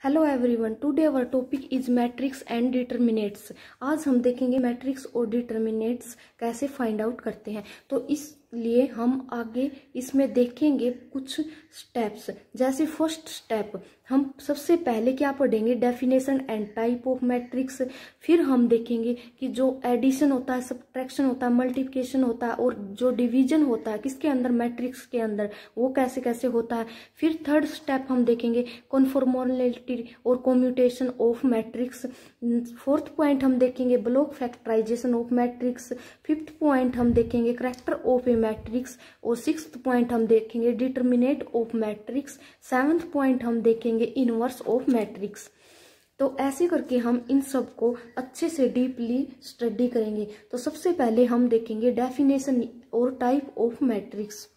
Hello everyone, today our topic is matrix and determinates. आज हम देखेंगे मैट्रिक्स और डिटर्मिनेट्स कैसे फाइंड आउट करते हैं। तो इसलिए हम आगे इसमें देखेंगे कुछ स्टेप्स। जैसे फर्स्ट स्टेप हम सबसे पहले क्या पढ़ेंगे, definition and type of matrix. फिर हम देखेंगे कि जो एडिशन होता है, सब्ट्रैक्शन होता है, मल्टीप्लिकेशन होता है और जो डिवीजन होता है किसके अंदर, मैट्रिक्स के अंदर, वो कैसे कैसे होता है। फिर थर्ड स्टेप हम देखेंगे कॉन्फॉर्मेलिटी और commutation of matrix. Fourth point हम देखेंगे block factorisation of matrix. Fifth point हम देखेंगे करैक्टर ऑफ ए मैट्रिक्स और सिक्स्थ पॉइंट हम देखेंगे determinant of matrix. Seventh point हम देखेंगे इनवर्स ऑफ मैट्रिक्स। तो ऐसे करके हम इन सब को अच्छे से डीपली स्टडी करेंगे। तो सबसे पहले हम देखेंगे डेफिनेशन और टाइप ऑफ मैट्रिक्स।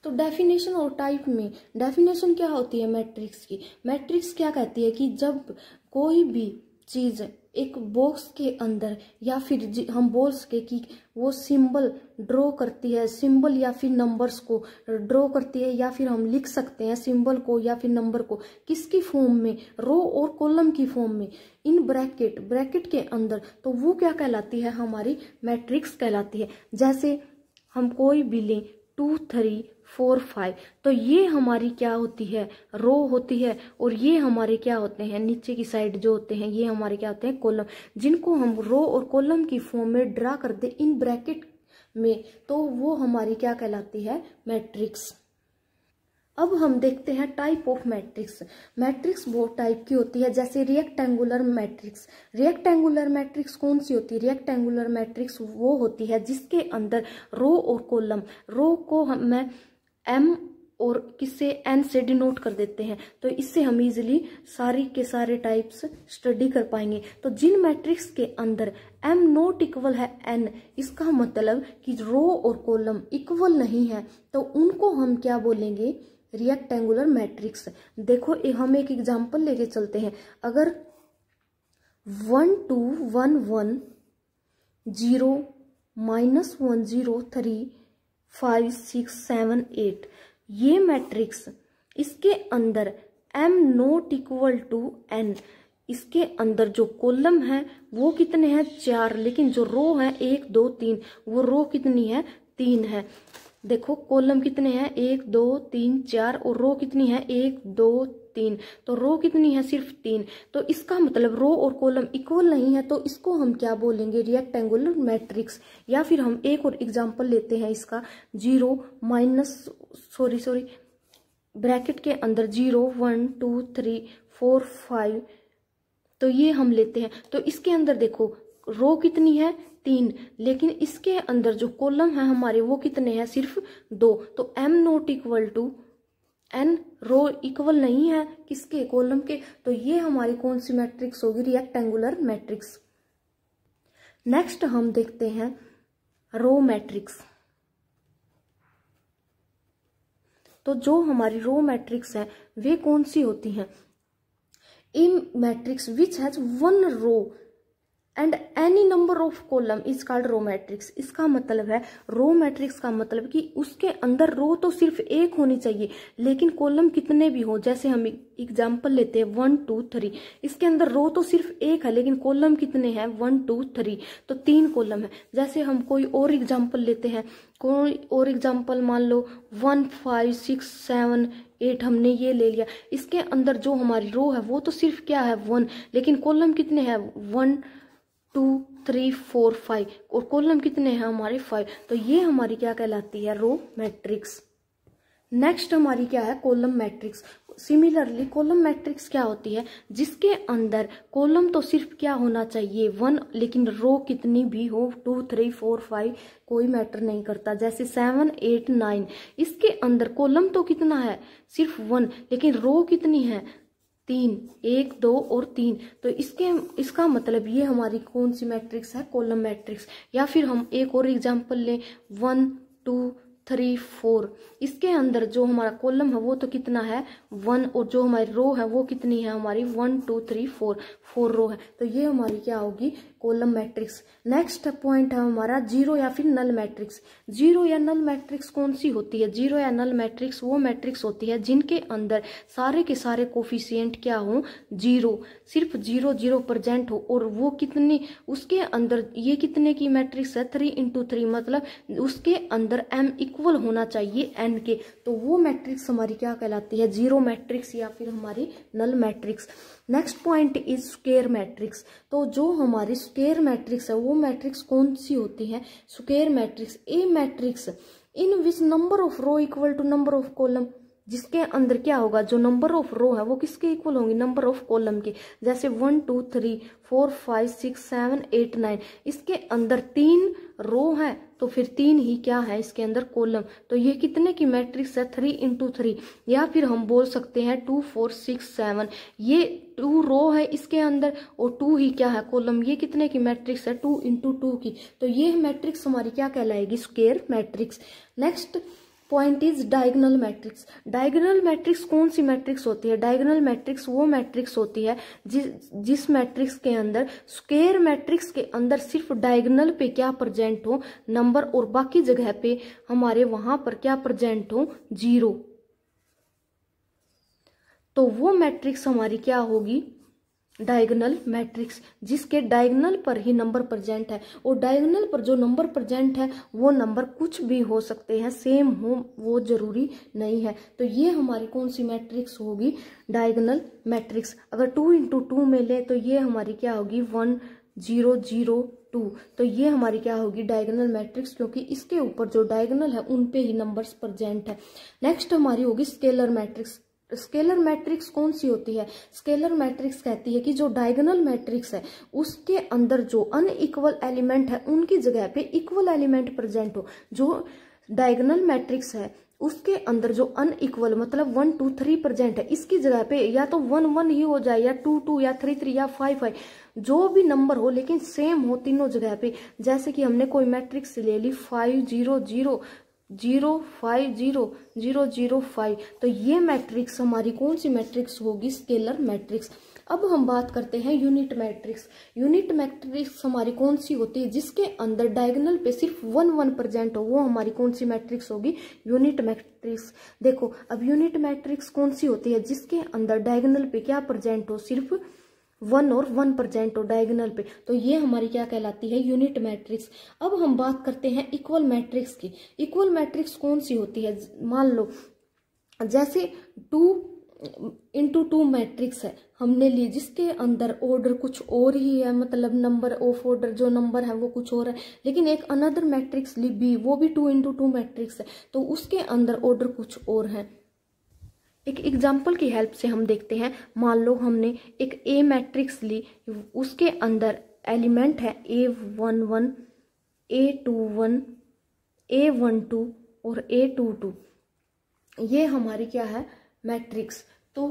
तो डेफिनेशन और टाइप में डेफिनेशन क्या होती है मैट्रिक्स की। मैट्रिक्स क्या कहती है कि जब कोई भी चीज एक बॉक्स के अंदर, या फिर हम बोल सके कि वो सिंबल ड्रॉ करती है, सिंबल या फिर नंबर्स को ड्रॉ करती है, या फिर हम लिख सकते हैं सिंबल को या फिर नंबर को किसकी फॉर्म में, रो और कॉलम की फॉर्म में, इन ब्रैकेट के अंदर, तो वो क्या कहलाती है, हमारी मैट्रिक्स कहलाती है। जैसे हम कोई भी लें 2, 3, 4, 5, तो ये हमारी क्या होती है, रो होती है, और ये हमारे क्या होते हैं, नीचे की साइड जो होते हैं ये हमारे क्या होते हैं, कॉलम, जिनको हम रो और कॉलम की फॉर्म में ड्रा कर दे इन ब्रैकेट में, तो वो हमारी क्या कहलाती है, मैट्रिक्स। अब हम देखते हैं टाइप ऑफ मैट्रिक्स। मैट्रिक्स बहुत टाइप की होती है, जैसे रिएक्टेंगुलर मैट्रिक्स। रिएक्टेंगुलर मैट्रिक्स कौन सी होती है, रिएक्टेंगुलर मैट्रिक्स वो होती है जिसके अंदर रो और कॉलम, रो को मैं एम और किससे, एन से डिनोट कर देते हैं, तो इससे हम इजिली सारी के सारे टाइप्स स्टडी कर पाएंगे। तो जिन मैट्रिक्स के अंदर एम नॉट इक्वल है एन, इसका मतलब कि रो और कॉलम इक्वल नहीं है, तो उनको हम क्या बोलेंगे, रिएक्टेंगुलर मैट्रिक्स। देखो हम एक एग्जांपल लेके चलते हैं। अगर 1 2 1 1 0 -1 0 3 5 6 7 8, ये मैट्रिक्स, इसके अंदर m not equal to n, इसके अंदर जो कॉलम है वो कितने हैं, 4, लेकिन जो रो है 1 2 3, वो रो कितनी है, 3 है। देखो कॉलम कितने हैं, 1 2 3 4, और रो कितनी है, 1 2 3, तो रो कितनी है, सिर्फ 3। तो इसका मतलब रो और कॉलम इक्वल नहीं है, तो इसको हम क्या बोलेंगे, रिएक्टेंगुलर मैट्रिक्स। या फिर हम एक और एग्जांपल लेते हैं इसका, 0 ब्रैकेट के अंदर 0 1 2 3 4 5, तो ये हम लेते हैं। तो इसके अंदर देखो रो कितनी है, 3, लेकिन इसके अंदर जो कॉलम है हमारे वो कितने हैं, सिर्फ 2। तो m not equal to n, row equal नहीं है किसके, कॉलम के, तो ये हमारी कौन सी मैट्रिक्स होगी, रिएक्टेंगुलर मैट्रिक्स। नेक्स्ट हम देखते हैं रो मैट्रिक्स। तो जो हमारी रो मैट्रिक्स है वे कौन सी होती हैं, इन matrix which has 1 row and any number of column is called row matrix. इसका मतलब है, रो मैट्रिक्स का मतलब कि उसके अंदर रो तो सिर्फ एक होनी चाहिए, लेकिन कॉलम कितने भी हो। जैसे हम एग्जांपल लेते हैं 1 2 3, इसके अंदर रो तो सिर्फ एक है, लेकिन कॉलम कितने हैं, 1 2 3, तो 3 कॉलम है। जैसे हम कोई और एग्जांपल लेते हैं, कोई और एग्जांपल मान लो 1 5 6 7 8, हमने ये ले लिया, इसके अंदर जो हमारी रो है वो तो सिर्फ क्या है, 1, लेकिन कॉलम कितने हैं, 1 2 3 4 5, और कॉलम कितने हैं हमारे, 5। तो ये हमारी क्या कहलाती है, रो मैट्रिक्स। नेक्स्ट हमारी क्या है, column matrix. Similarly column matrix क्या होती है, जिसके अंदर कॉलम तो सिर्फ क्या होना चाहिए, 1, लेकिन रो कितनी भी हो, 2 3 4 5, कोई मैटर नहीं करता। जैसे 7 8 9, इसके अंदर कॉलम तो कितना है, सिर्फ 1, लेकिन रो कितनी है, 3, 1 2 और 3, तो इसका मतलब ये हमारी कौन सी मैट्रिक्स है, कॉलम मैट्रिक्स। या फिर हम एक और एग्जांपल लें 1 2 3 4, इसके अंदर जो हमारा कॉलम है वो तो कितना है, 1, और जो हमारी रो है वो कितनी है हमारी, 1 2 3 4 रो है। तो ये हमारी क्या होगी, कॉलम मैट्रिक्स। नेक्स्ट पॉइंट है हमारा जीरो या फिर नल मैट्रिक्स। जीरो या नल मैट्रिक्स कौन सी होती है? जीरो या नल मैट्रिक्स वो मैट्रिक्स होती है जिनके अंदर सारे के सारे कोफिशिएंट क्या हो? जीरो, सिर्फ जीरो जीरो प्रेजेंट हो। और वो कितनी, उसके अंदर ये कितने की मैट्रिक्स है? 3 × 3, मतलब उसके अंदर m इक्वल होना चाहिए n के। तो वो मैट्रिक्स हमारी क्या कहलाती है? जीरो मैट्रिक्स या फिर हमारी null matrix. Next point is square matrix. तो जो हमारी स्क्वायर मैट्रिक्स है वो मैट्रिक्स कौन सी होती है? Square matrix a matrix in which number of row equal to number of column, जिसके अंदर क्या होगा? जो नंबर ऑफ रो है वो किसके इक्वल होंगी? नंबर ऑफ कॉलम के। जैसे 1 2 3 4 5 6 7 8 9, इसके अंदर 3 रो है तो फिर 3 ही क्या है इसके अंदर? कॉलम। तो ये कितने की मैट्रिक्स है? 3 × 3, या फिर हम बोल सकते हैं 2 4 6 7। ये 2 रो है इसके अंदर और 2 ही क्या है? कॉलम। ये कितने की मैट्रिक्स है? 2 × 2 की। तो ये मैट्रिक्स हमारी क्या कहलाएगी? Square matrix. Next point is diagonal matrix. Diagonal matrix कौन सी मैट्रिक्स होती है? डायगोनल मैट्रिक्स वो मैट्रिक्स होती है जिस मैट्रिक्स के अंदर स्क्वायर मैट्रिक्स के अंदर सिर्फ डायगोनल पे क्या प्रेजेंट हो? नंबर, और बाकी जगह पे हमारे वहां पर क्या प्रेजेंट हो? जीरो। तो वो मैट्रिक्स हमारी क्या होगी? डायगोनल मैट्रिक्स, जिसके डायगोनल पर ही नंबर प्रेजेंट है। और डायगोनल पर जो नंबर प्रेजेंट है वो नंबर कुछ भी हो सकते हैं, सेम हो वो जरूरी नहीं है। तो ये हमारी कौन सी मैट्रिक्स होगी? Diagonal matrix. अगर 2 × 2 में ले तो ये हमारी क्या होगी? 1 0 0 2। तो ये हमारी क्या होगी? डायगोनल मैट्रिक्स, क्योंकि इसके ऊपर जो डायगोनल है उन पे ही नंबर्स प्रेजेंट है। नेक्स्ट हमारी होगी स्केलर मैट्रिक्स। स्केलर मैट्रिक्स कौन सी होती है? स्केलर मैट्रिक्स कहती है कि जो डायगोनल मैट्रिक्स है उसके अंदर जो अनइक्वल एलिमेंट है उनकी जगह पे इक्वल एलिमेंट प्रेजेंट हो। जो डायगोनल मैट्रिक्स है उसके अंदर जो अनइक्वल, मतलब 1 2 3 प्रेजेंट है, इसकी जगह पे या तो 1 1 ही हो जाए, या 2 2, या 3 3, या 5 5, जो भी नंबर हो लेकिन सेम हो तीनों जगह पे। जैसे कि हमने कोई मैट्रिक्स ले ली 5 0 0 0 5 0 0 0 5, तो ये मैट्रिक्स हमारी कौन सी मैट्रिक्स होगी? Scalar matrix. अब हम बात करते हैं यूनिट मैट्रिक्स। यूनिट मैट्रिक्स हमारी कौन सी होती है? जिसके अंदर डायगोनल पे सिर्फ 1 1 प्रेजेंट हो, वो हमारी कौन सी मैट्रिक्स होगी? Unit matrix. देखो अब यूनिट मैट्रिक्स कौन सी होती है? जिसके अंदर डायगोनल पे क्या प्रेजेंट हो? सिर्फ 1 और 1 प्रेजेंट हो डायगोनल पे। तो ये हमारी क्या कहलाती है? Unit matrix. अब हम बात करते हैं इक्वल मैट्रिक्स की। इक्वल मैट्रिक्स कौन सी होती है? मान लो जैसे 2 × 2 मैट्रिक्स है हमने ली, जिसके अंदर ऑर्डर कुछ और ही है, मतलब नंबर ऑफ ऑर्डर जो नंबर है वो कुछ और है। लेकिन एक अनदर मैट्रिक्स ली बी, वो भी 2 × 2 मैट्रिक्स है, तो उसके अंदर ऑर्डर कुछ और है। एक एग्जाम्पल की हेल्प से हम देखते हैं। मान लो हमने एक ए मैट्रिक्स ली, उसके अंदर एलिमेंट है A11, A21, A12 और A22। ये हमारी क्या है? मैट्रिक्स। तो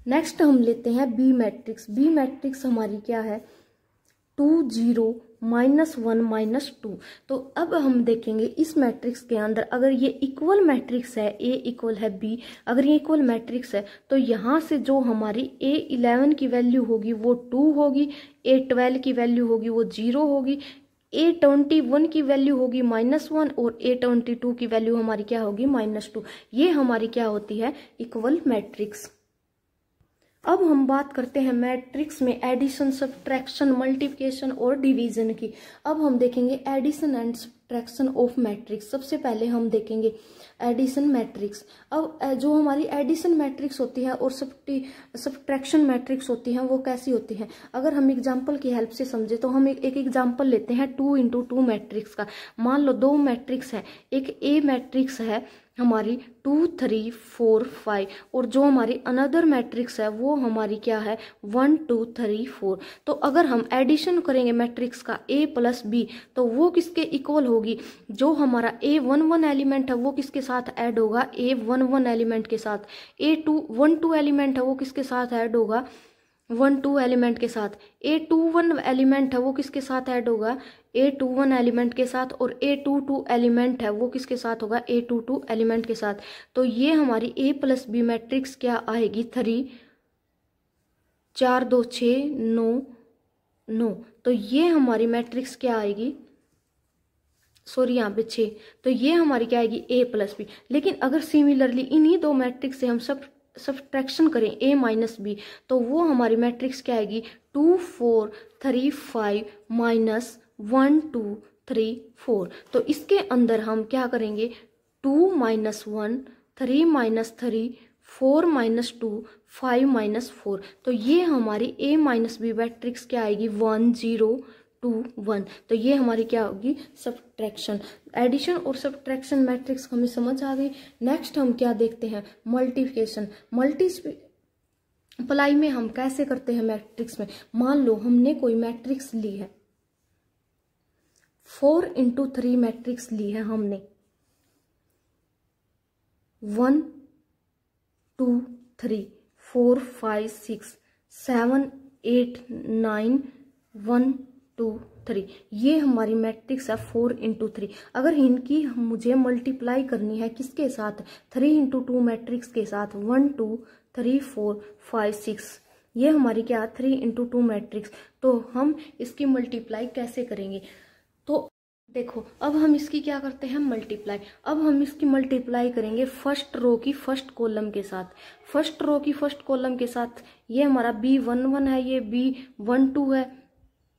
नेक्स्ट हम लेते हैं बी मैट्रिक्स। बी मैट्रिक्स हमारी क्या है? 2 0 -1 -2। तो अब हम देखेंगे इस मैट्रिक्स के अंदर अगर ये इक्वल मैट्रिक्स है, ए इक्वल है बी, अगर ये इक्वल मैट्रिक्स है तो यहाँ से जो हमारी A11 की वैल्यू होगी वो 2 होगी, A12 की वैल्यू होगी वो 0 होगी, A21 की वैल्यू होगी -1 और A22 की वैल्यू हमारी क्या होगी? -2। ये हमारी क्या होती है? Equal matrix. अब हम बात करते हैं मैट्रिक्स में एडिशन, सब्ट्रैक्शन, मल्टीप्लिकेशन और डिवीजन की। अब हम देखेंगे addition and subtraction of matrix. सबसे पहले हम देखेंगे एडिशन मैट्रिक्स। अब जो हमारी एडिशन मैट्रिक्स होती है और सब्ट्रैक्शन मैट्रिक्स होती है वो कैसी होती है? अगर हम एग्जांपल की हेल्प से समझे तो हम एक एग्जांपल लेते हैं 2 × 2 मैट्रिक्स का। मान लो 2 मैट्रिक्स है, एक ए मैट्रिक्स है हमारी 2 3 4 5, और जो हमारी अनदर मैट्रिक्स है वो हमारी क्या है? 1 2 3 4। तो अगर हम एडिशन करेंगे मैट्रिक्स का A + B तो वो किसके इक्वल होगी? जो हमारा A11 एलिमेंट है वो किसके साथ ऐड होगा? A11 एलिमेंट के साथ। A12 एलिमेंट है वो किसके साथ ऐड होगा? 1 2 एलिमेंट के साथ। A21 एलिमेंट है वो किसके साथ ऐड होगा? A21 एलिमेंट के साथ। और A22 एलिमेंट है वो किसके साथ होगा? A22 एलिमेंट के साथ। तो ये हमारी A + B मैट्रिक्स क्या आएगी? 3 4 2 6 9 9, तो ये हमारी मैट्रिक्स क्या आएगी, सॉरी यहाँ पे 6, तो ये हमारी क्या आएगी A प्लस बी। लेकिन अगर सिमिलरली इन्हीं दो मैट्रिक्स से हम सब्ट्रैक्शन करें A माइनस बी, तो वो हमारी मैट्रिक्स क्या आएगी 2 4 3 5 माइनस 1 2 3 4। तो इसके अंदर हम क्या करेंगे 2 माइनस 1 3 माइनस 3 4 माइनस 2 5 माइनस 4, तो ये हमारी A माइनस बी मैट्रिक्स क्या आएगी 1 0 2 1। तो ये हमारी क्या होगी सब्ट्रैक्शन। एडिशन और सब्ट्रैक्शन मैट्रिक्स हमें समझ आ गई। नेक्स्ट हम क्या देखते हैं मल्टीप्लिकेशन। मल्टीप्लाई में हम कैसे करते हैं मैट्रिक्स में, मान लो हमने कोई मैट्रिक्स ली है 4 इंटू 3 मैट्रिक्स ली है हमने 1 2 3 4 5 6 7 8 9 1 2 3, ये हमारी मैट्रिक्स है 4 इंटू 3। अगर इनकी मुझे मल्टीप्लाई करनी है किसके साथ 3 इंटू 2 मैट्रिक्स के साथ 1 2 3 4 5 6, ये हमारी क्या 3 इंटू 2 मैट्रिक्स। तो हम इसकी मल्टीप्लाई कैसे करेंगे, तो देखो अब हम इसकी क्या करते हैं मल्टीप्लाई। अब हम इसकी मल्टीप्लाई करेंगे फर्स्ट रो की फर्स्ट कॉलम के साथ। फर्स्ट रो की फर्स्ट कॉलम के साथ ये हमारा B11 है, ये B12 है,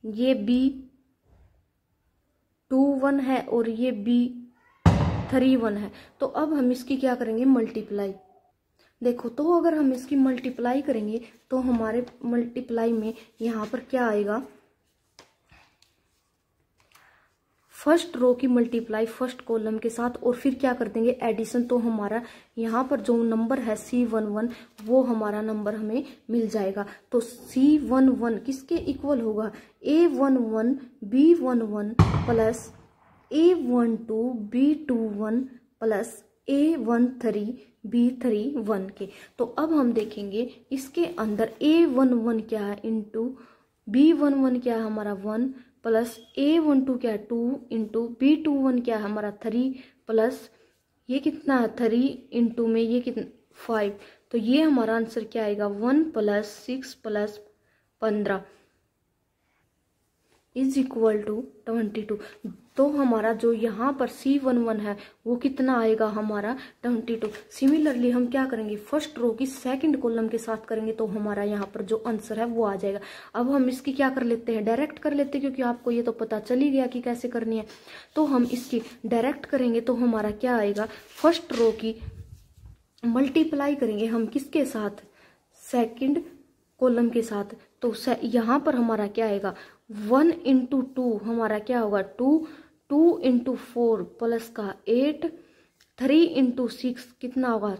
ये B21 है और ये B31 है। तो अब हम इसकी क्या करेंगे मल्टीप्लाई। देखो तो अगर हम इसकी मल्टीप्लाई करेंगे तो हमारे मल्टीप्लाई में यहाँ पर क्या आएगा, फर्स्ट रो की मल्टीप्लाई फर्स्ट कॉलम के साथ और फिर क्या कर देंगे एडिशन। तो हमारा यहाँ पर जो नंबर है C11 वो हमारा नंबर हमें मिल जाएगा। तो C11 किसके इक्वल होगा A11 B11 plus A12 B21 plus A13 B31 के। तो अब हम देखेंगे इसके अंदर A11 क्या है इंटू B11 क्या है हमारा 1 प्लस A12 क्या है 2 इंटू B21 क्या है हमारा 3 प्लस ये कितना है 3 इंटू में ये कितना 5। तो ये हमारा आंसर क्या आएगा 1 plus 6 plus 15 is equal to 22। तो हमारा जो यहाँ पर C11 है वो कितना आएगा हमारा 22। सिमिलरली हम क्या करेंगे फर्स्ट रो की सेकंड कॉलम के साथ करेंगे तो हमारा यहाँ पर जो आंसर है वो आ जाएगा। अब हम इसकी क्या कर लेते हैं डायरेक्ट कर लेते हैं, क्योंकि आपको ये तो पता चल ही गया कि कैसे करनी है। तो हम इसकी डायरेक्ट करेंगे तो हमारा क्या आएगा फर्स्ट रो की मल्टीप्लाई करेंगे हम किसके साथ सेकंड कॉलम के साथ। तो यहाँ पर हमारा क्या आएगा 1 इंटू 2 हमारा क्या होगा 2 2 इंटू 4 प्लस का 8 3 इंटू 6 कितना होगा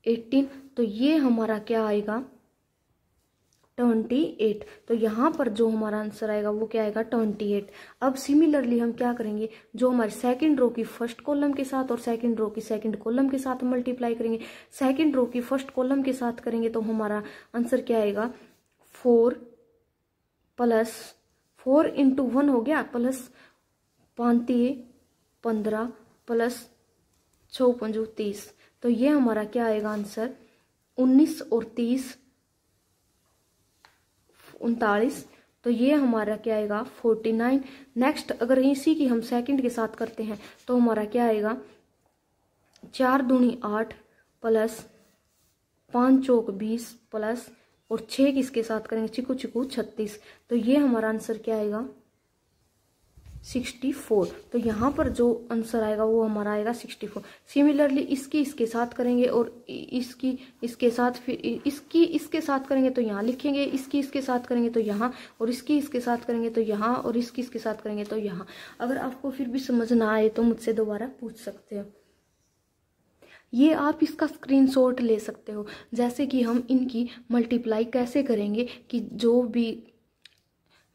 18। तो ये हमारा क्या आएगा 28। तो यहाँ पर जो हमारा आंसर आएगा वो क्या आएगा 28। अब सिमिलरली हम क्या करेंगे जो हमारे सेकंड रो की फर्स्ट कॉलम के साथ और सेकंड रो की सेकंड कॉलम के साथ मल्टीप्लाई करेंगे। सेकंड रो की फर्स्ट कॉलम के साथ करेंगे तो हमारा आंसर क्या आएगा 4 प्लस 4 इंटू 1 हो गया प्लस 5 15 प्लस 6 5 30। तो ये हमारा क्या आएगा आंसर 19 और 30 39। तो ये हमारा क्या आएगा 49। नेक्स्ट अगर इसी की हम सेकंड के साथ करते हैं तो हमारा क्या आएगा 4 दूनी 8 प्लस 5 चौक 20 प्लस और 6 किसके साथ करेंगे चिकू चिकू 36। तो ये हमारा आंसर क्या आएगा 64। तो यहाँ पर जो आंसर आएगा वो हमारा आएगा 64। सिमिलरली इसकी इसके साथ करेंगे और इसकी इसके साथ फिर इसकी इसके साथ करेंगे तो यहाँ लिखेंगे, इसकी इसके साथ करेंगे तो यहाँ, और इसकी इसके साथ करेंगे तो यहाँ, और इसकी इसके साथ करेंगे तो यहाँ। अगर आपको फिर भी समझ ना आए तो मुझसे दोबारा पूछ सकते हो। ये आप इसका स्क्रीनशॉट ले सकते हो। जैसे कि हम इनकी मल्टीप्लाई कैसे करेंगे कि जो भी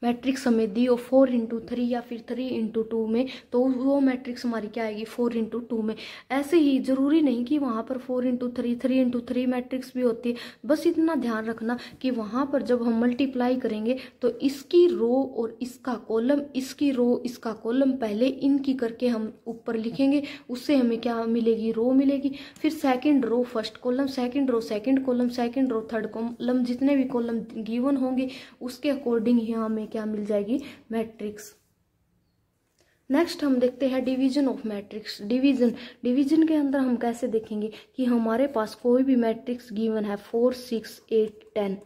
मैट्रिक्स हमें दी हो 4 इंटू 3 या फिर 3 इंटू 2 में, तो वो मैट्रिक्स हमारी क्या आएगी 4 इंटू 2 में। ऐसे ही जरूरी नहीं कि वहाँ पर 4 इंटू 3 3 इंटू 3 मैट्रिक्स भी होती है। बस इतना ध्यान रखना कि वहाँ पर जब हम मल्टीप्लाई करेंगे तो इसकी रो और इसका कॉलम, इसकी रो इसका कॉलम, पहले इनकी करके हम ऊपर लिखेंगे, उससे हमें क्या मिलेगी रो मिलेगी। फिर second row first column, second row second column, second row third column, जितने भी कॉलम गिवन होंगे उसके अकॉर्डिंग ही हमें क्या मिल जाएगी, मैट्रिक्स। नेक्स्ट हम देखते हैं डिवीजन ऑफ मैट्रिक्स। डिवीजन के अंदर हम कैसे देखेंगे कि हमारे पास कोई भी मैट्रिक्स गिवन है 4 6 8 10,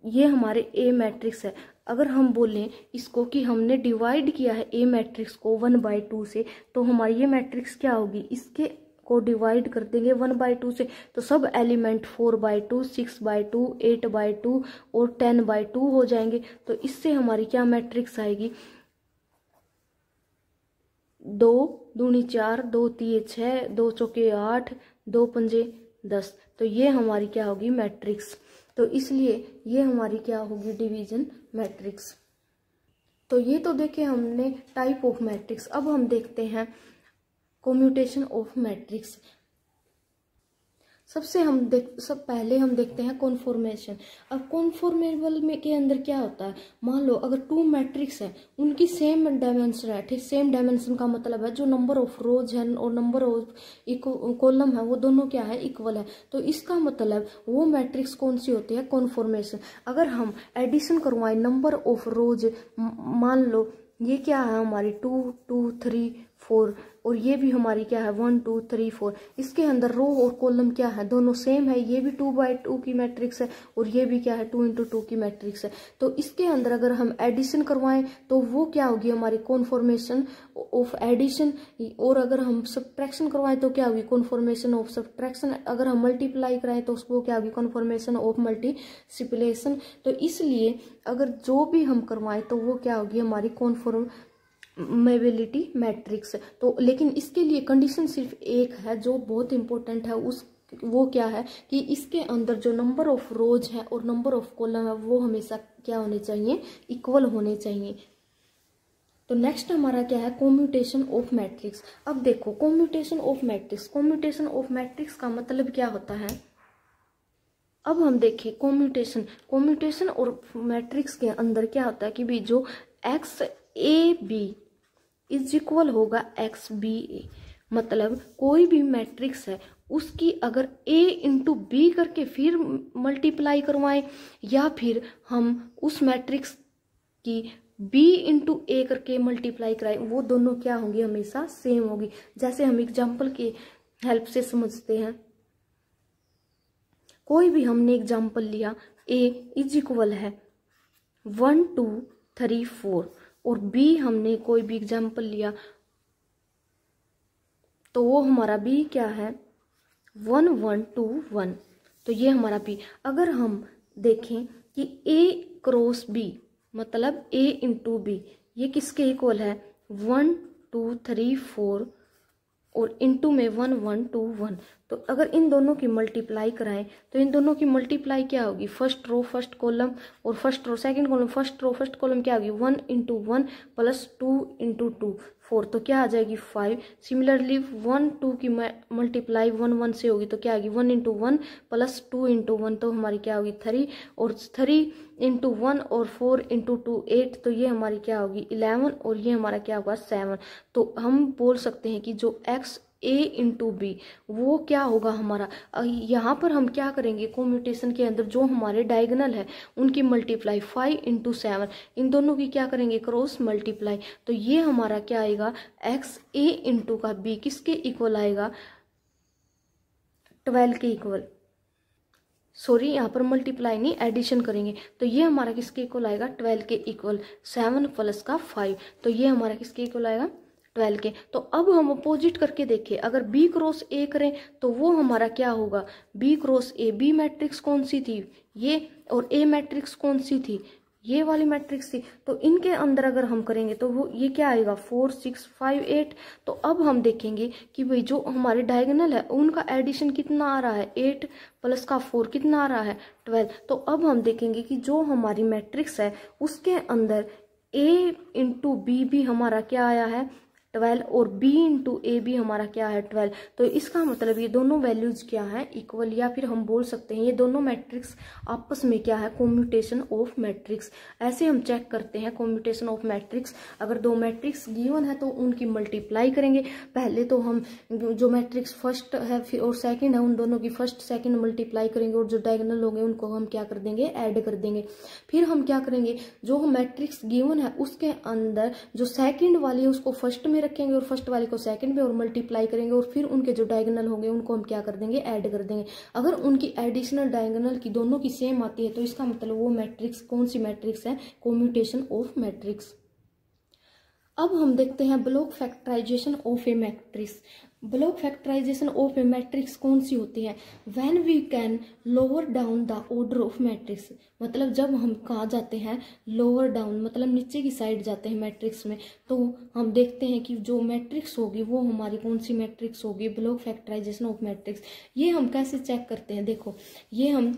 ये हमारे ए मैट्रिक्स है। अगर हम बोलें इसको कि हमने डिवाइड किया है ए मैट्रिक्स को 1/2 से, तो हमारी ये मैट्रिक्स क्या होगी, इसके को डिवाइड कर देंगे 1/2 से, तो सब एलिमेंट 4/2 6/2 8/2 और 10/2 हो जाएंगे। तो इससे हमारी क्या मैट्रिक्स आएगी, 2 दूनी 4 2 3 6 2 चौके 8 2 पंजे 10। तो ये हमारी क्या होगी, मैट्रिक्स। तो इसलिए ये हमारी क्या होगी, डिवीजन मैट्रिक्स। तो ये तो देखे हमने टाइप ऑफ मैट्रिक्स। अब हम देखते हैं कम्यूटेशन ऑफ मैट्रिक्स। सब पहले हम देखते हैं कॉन्फॉर्मेशन। अब कॉन्फॉर्मेबल में के अंदर क्या होता है, मान लो अगर 2 मैट्रिक्स है, उनकी सेम डायमेंशन है, ठीक, सेम डायमेंशन का मतलब है जो नंबर ऑफ रोज है और नंबर ऑफ कॉलम है वो दोनों क्या है, इक्वल है। तो इसका मतलब वो मैट्रिक्स कौन सी होती है, कॉन्फॉर्मेशन। अगर हम एडिशन करवाएं नंबर ऑफ रोज, मान लो ये क्या है हमारी 2 2 3 4 और ये भी हमारी क्या है 1 2 3 4, इसके अंदर रो और कॉलम क्या है, दोनों सेम है। ये भी 2/2 की मैट्रिक्स है और ये भी क्या है 2 × 2 की मैट्रिक्स है। तो इसके अंदर अगर हम एडिशन करवाएं तो वो क्या होगी, हमारी कॉन्फॉर्मेशन ऑफ एडिशन। और अगर हम सब्ट्रैक्शन करवाएं तो क्या होगी, कॉन्फॉर्मेशन ऑफ सब्ट्रैक्शन। अगर हम मल्टीप्लाई कराएं तो उसको क्या होगी, कॉन्फॉर्मेशन ऑफ मल्टीप्लिकेशन। तो इसलिए अगर जो भी हम करवाएं तो वो क्या होगी, हमारी कॉन्फॉर्मेबिलिटी मैट्रिक्स। तो लेकिन इसके लिए कंडीशन सिर्फ एक है जो बहुत इंपॉर्टेंट है, वो क्या है कि इसके अंदर जो नंबर ऑफ रोज है और नंबर ऑफ कॉलम है वो हमेशा क्या होने चाहिए, इक्वल होने चाहिए। तो नेक्स्ट हमारा क्या है, कम्यूटेशन ऑफ मैट्रिक्स। अब देखो कम्यूटेशन ऑफ मैट्रिक्स का मतलब क्या होता है। अब हम देखें कम्यूटेशन और मैट्रिक्स के अंदर क्या होता है कि भी जो XAB इज इक्वल होगा XBA। मतलब कोई भी मैट्रिक्स है उसकी अगर A × B करके फिर मल्टीप्लाई करवाएं या फिर हम उस मैट्रिक्स की B × A करके मल्टीप्लाई कराएं, वो दोनों क्या होंगी, हमेशा सेम होगी। जैसे हम एग्जाम्पल की हेल्प से समझते हैं। कोई भी हमने एग्जाम्पल लिया, A इज इक्वल है 1 2 3 4 और B हमने कोई भी एग्जाम्पल लिया तो वो हमारा B क्या है 1 1 2 1। तो ये हमारा B। अगर हम देखें कि A × B मतलब A × B ये किसके इक्वल है, 1 2 3 4 और इनटू में 1 1 2 1। तो अगर इन दोनों की मल्टीप्लाई कराएं तो इन दोनों की मल्टीप्लाई क्या होगी, फर्स्ट रो फर्स्ट कॉलम और first row second column, first row first column क्या होगी 1 × 1 प्लस 2 × 2 4, तो क्या आ जाएगी 5। सिमिलरली 1 2 की मल्टीप्लाई 1 1 से होगी तो क्या आएगी 1 × 1 प्लस 2 × 1, तो हमारी क्या होगी 3 और 3 × 1 और 4 × 2 8, तो ये हमारी क्या होगी 11 और ये हमारा क्या होगा 7। तो हम बोल सकते हैं कि जो A × B वो क्या होगा हमारा, यहाँ पर हम क्या करेंगे कम्यूटेशन के अंदर जो हमारे डायगोनल है उनकी मल्टीप्लाई 5 × 7, इन दोनों की क्या करेंगे क्रॉस मल्टीप्लाई। तो ये हमारा क्या आएगा XA × का B किसके इक्वल आएगा 12 के इक्वल। सॉरी यहाँ पर मल्टीप्लाई नहीं एडिशन करेंगे तो ये हमारा किसके इक्वल आएगा 12 के इक्वल। 7 प्लस का 5 तो ये हमारा किसके इक्वल आएगा 12 के। तो अब हम अपोजिट करके देखें, अगर B × A करें तो वो हमारा क्या होगा B × A। B मैट्रिक्स कौन सी थी ये, और A मैट्रिक्स कौन सी थी, ये वाली मैट्रिक्स थी। तो इनके अंदर अगर हम करेंगे तो वो ये क्या आएगा 4 6 5 8। तो अब हम देखेंगे कि भाई जो हमारे डायगोनल है उनका एडिशन कितना आ रहा है 8 प्लस का 4 कितना आ रहा है 12। तो अब हम देखेंगे कि जो हमारी मैट्रिक्स है उसके अंदर A × B भी हमारा क्या आया है 12 और b इंटू ए भी हमारा क्या है 12। तो इसका मतलब ये दोनों वैल्यूज क्या है इक्वल, या फिर हम बोल सकते हैं ये दोनों मैट्रिक्स आपस में क्या है कॉम्यूटेशन ऑफ मैट्रिक्स। ऐसे हम चेक करते हैं कॉम्यूटेशन ऑफ मैट्रिक्स। अगर दो मैट्रिक्स गिवन है तो उनकी मल्टीप्लाई करेंगे। पहले तो हम जो मैट्रिक्स फर्स्ट है फिर और सेकंड है उन दोनों की फर्स्ट सेकंड मल्टीप्लाई करेंगे और जो डायगोनल होंगे उनको हम क्या कर देंगे ऐड कर देंगे। फिर हम क्या करेंगे जो मैट्रिक्स गिवन है उसके अंदर जो सेकंड वाली है उसको फर्स्ट में रखेंगे और फर्स्ट वाली को सेकंड में और मल्टीप्लाई करेंगे और फिर उनके जो डायगोनल होंगे उनको हम क्या कर देंगे ऐड कर देंगे। अगर उनकी एडिशनल डायगोनल की दोनों की सेम आती है तो इसका मतलब वो मैट्रिक्स कौन सी मैट्रिक्स है कॉम्यूटेशन ऑफ मैट्रिक्स। अब हम देखते हैं block factorisation of a matrix. Block factorisation of a matrix कौन सी होती है when we can lower down the order of matrix. मतलब जब हम कहाँ जाते हैं लोअर डाउन मतलब नीचे की साइड जाते हैं मैट्रिक्स में, तो हम देखते हैं कि जो मैट्रिक्स होगी वो हमारी कौन सी मैट्रिक्स होगी ब्लॉक फैक्टराइजेशन ऑफ मैट्रिक्स। ये हम कैसे चेक करते हैं देखो, ये हम